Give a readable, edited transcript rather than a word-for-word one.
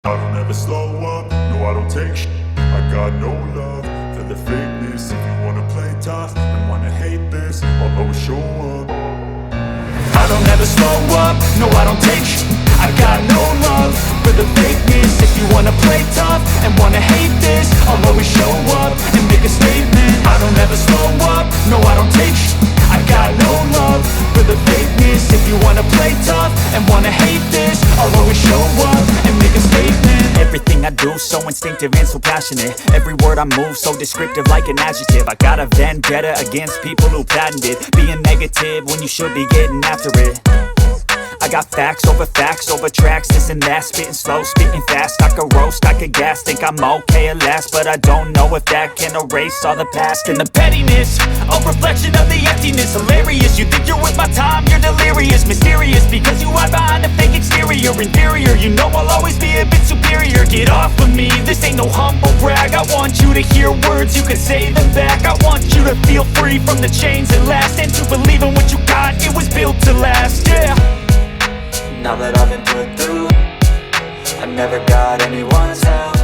I don't ever slow up, no I don't take shit. I got no love for the fakeness. If you wanna play tough and wanna hate this, I'll always show up. I don't ever slow up, no I don't take shit. I got no love for the fakeness. If you wanna play tough and wanna hate this, I'll always show up and make a statement. I don't ever slow up, no I don't take shit. I got no love for the fakeness. If you wanna play tough and wanna hate this, I'll always show up and make a statement. Everything I do so instinctive and so passionate. Every word I move so descriptive like an adjective. I got a vendetta against people who patented being negative when you should be getting after it. I got facts over tracks, this and that. Spitting slow, spitting fast, I could roast, I could gas. Think I'm okay at last, but I don't know if that can erase all the past. And the pettiness, a reflection of the emptiness. Hilarious, you think you're with my time, you're delirious. Mysterious, because you hide behind a fake exterior. Inferior, you know I'll always be a bit superior. Get off of me, this ain't no humble brag. I want you to hear words, you can say them back. I want you to feel free from the chains that last, and to believe in what you got, it was built to last, yeah. Now that I've been put through, I never got anyone's help.